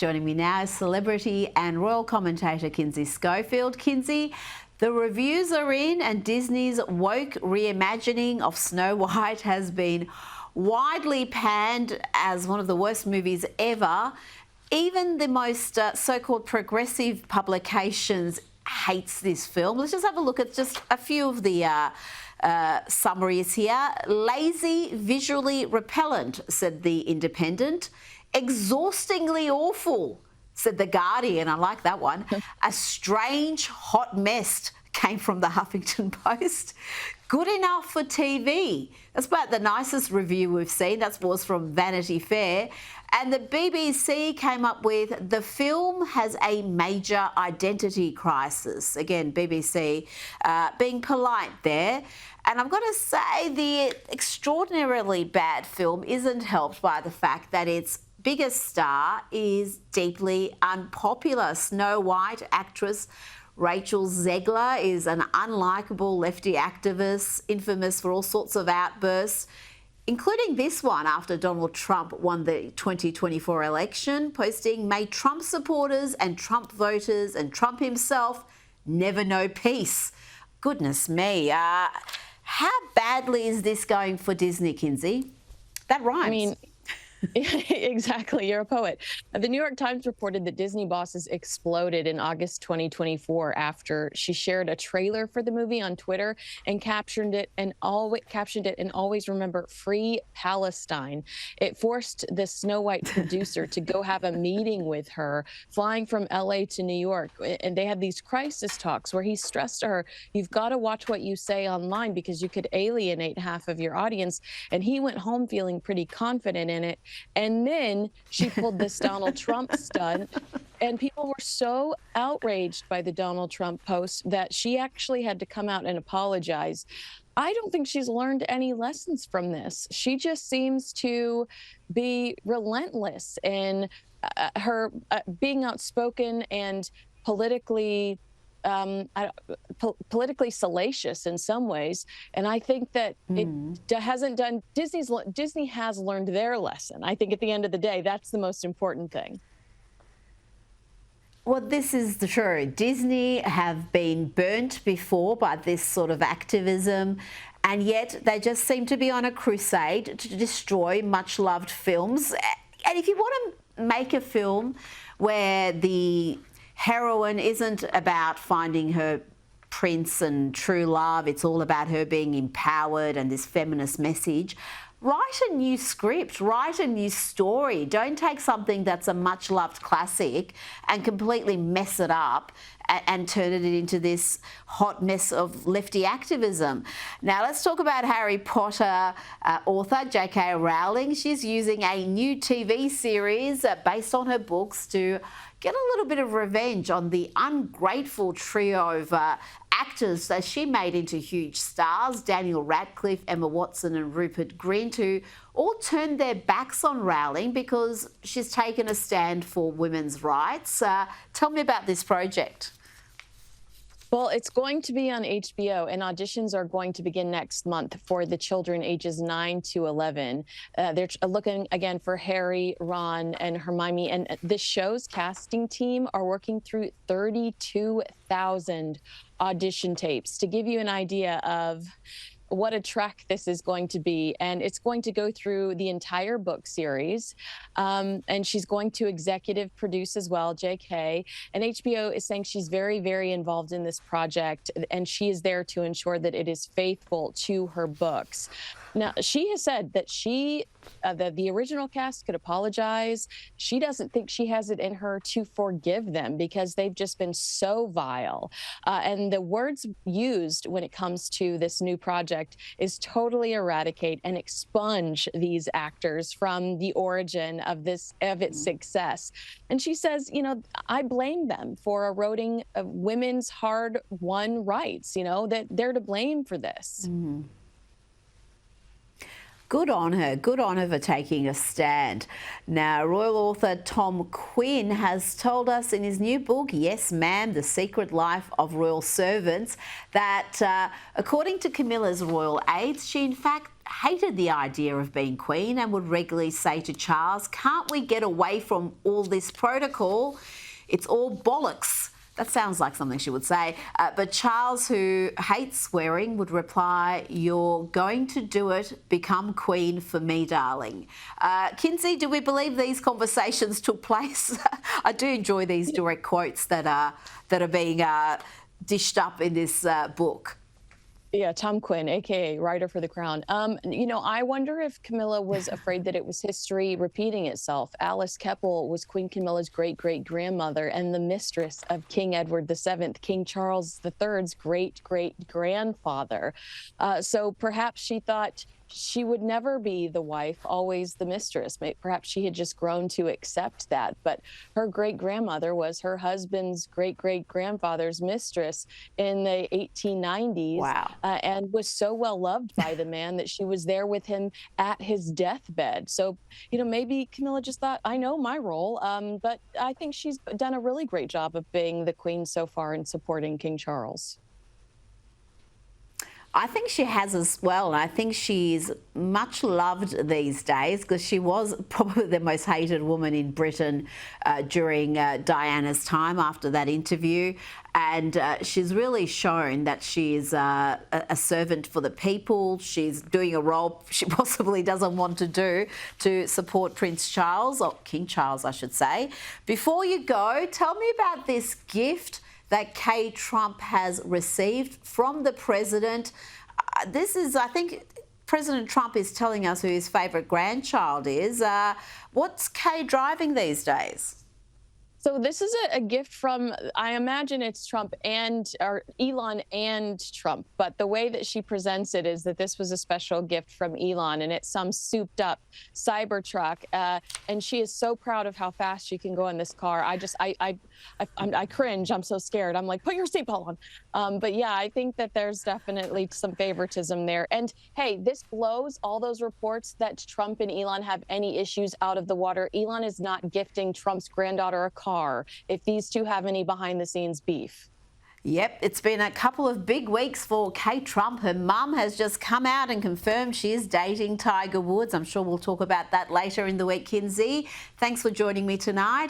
Joining me now is celebrity and royal commentator Kinsey Schofield. Kinsey, the reviews are in and Disney's woke reimagining of Snow White has been widely panned as one of the worst movies ever. Even the most so-called progressive publications hates this film. Let's just have a look at just a few of the summaries here. Lazy, visually repellent, said The Independent. Exhaustingly awful, said The Guardian. I like that one. A strange hot mess came from the Huffington Post. Good enough for TV. That's about the nicest review we've seen. That was from Vanity Fair. And the BBC came up with, the film has a major identity crisis. Again, BBC being polite there. And I've got to say, the extraordinarily bad film isn't helped by the fact that its biggest star is deeply unpopular. Snow White actress Rachel Zegler is an unlikable lefty activist, infamous for all sorts of outbursts, including this one after Donald Trump won the 2024 election, posting, "May Trump supporters and Trump voters and Trump himself never know peace." Goodness me. How badly is this going for Disney, Kinsey? That rhymes. I mean, exactly. You're a poet. The New York Times reported that Disney bosses exploded in August 2024 after she shared a trailer for the movie on Twitter and captioned it and always remember free Palestine. It forced the Snow White producer to go have a meeting with her, flying from LA to New York. And they had these crisis talks where he stressed to her, you've got to watch what you say online because you could alienate half of your audience. And he went home feeling pretty confident in it. And then she pulled this Donald Trump stunt, and people were so outraged by the Donald Trump post that she actually had to come out and apologize. I don't think she's learned any lessons from this. She just seems to be relentless in her being outspoken and politically salacious in some ways, and I think that it hasn't done. Disney has learned their lesson. I think at the end of the day, that's the most important thing. Well, this is the truth. Disney have been burnt before by this sort of activism, and yet they just seem to be on a crusade to destroy much-loved films. And if you want to make a film where the heroine isn't about finding her prince and true love, it's all about her being empowered and this feminist message, write a new script, write a new story. Don't take something that's a much-loved classic and completely mess it up and turn it into this hot mess of lefty activism. Now, let's talk about Harry Potter author J.K. Rowling. She's using a new TV series based on her books to get a little bit of revenge on the ungrateful trio of actors that she made into huge stars, Daniel Radcliffe, Emma Watson and Rupert Grint, who all turned their backs on Rowling because she's taken a stand for women's rights. Tell me about this project. Well, it's going to be on HBO, and auditions are going to begin next month for the children ages 9 to 11. They're looking, again, for Harry, Ron, and Hermione. And the show's casting team are working through 32,000 audition tapes to give you an idea of what a trek this is going to be. And it's going to go through the entire book series. And she's going to executive produce as well, JK. And HBO is saying she's very, very involved in this project. And she is there to ensure that it is faithful to her books. Now, she has said that the original cast could apologize. She doesn't think she has it in her to forgive them because they've just been so vile. And the words used when it comes to this new project is totally eradicate and expunge these actors from the origin of its success. And she says, I blame them for eroding women's hard-won rights, that they're to blame for this. Mm-hmm. Good on her for taking a stand. Now, royal author Tom Quinn has told us in his new book, Yes Ma'am, The Secret Life of Royal Servants, that according to Camilla's royal aides, she in fact hated the idea of being queen and would regularly say to Charles, "Can't we get away from all this protocol? It's all bollocks." That sounds like something she would say. But Charles, who hates swearing, would reply, "You're going to do it. Become queen for me, darling." Kinsey, do we believe these conversations took place? I do enjoy these direct quotes that are being dished up in this book. Yeah, Tom Quinn, aka Writer for the Crown. I wonder if Camilla was afraid that it was history repeating itself. Alice Keppel was Queen Camilla's great-great-grandmother and the mistress of King Edward VII, King Charles III's great-great-grandfather. So perhaps she thought she would never be the wife, always the mistress. Perhaps she had just grown to accept that. But her great-grandmother was her husband's great-great-grandfather's mistress in the 1890s. Wow. And was so well loved by the man that she was there with him at his deathbed. So, maybe Camilla just thought, I know my role, but I think she's done a really great job of being the queen so far and supporting King Charles. I think she has as well, and I think she's much loved these days because she was probably the most hated woman in Britain during Diana's time after that interview, and she's really shown that she's a servant for the people. She's doing a role she possibly doesn't want to do to support Prince Charles, or King Charles, I should say. Before you go, tell me about this gift that Kay Trump has received from the president. This is, I think, President Trump is telling us who his favourite grandchild is. What's Kay driving these days? So this is a gift from, I imagine it's Trump or Elon and Trump, but the way that she presents it is that this was a special gift from Elon, and it's some souped up Cybertruck, and she is so proud of how fast she can go in this car. I cringe. I'm so scared. I'm like, put your seatbelt on. But yeah, I think that there's definitely some favoritism there. And hey, this blows all those reports that Trump and Elon have any issues out of the water. Elon is not gifting Trump's granddaughter a car if these two have any behind the scenes beef. Yep, it's been a couple of big weeks for Kay Trump. Her mum has just come out and confirmed she is dating Tiger Woods. I'm sure we'll talk about that later in the week, Kinsey. Thanks for joining me tonight,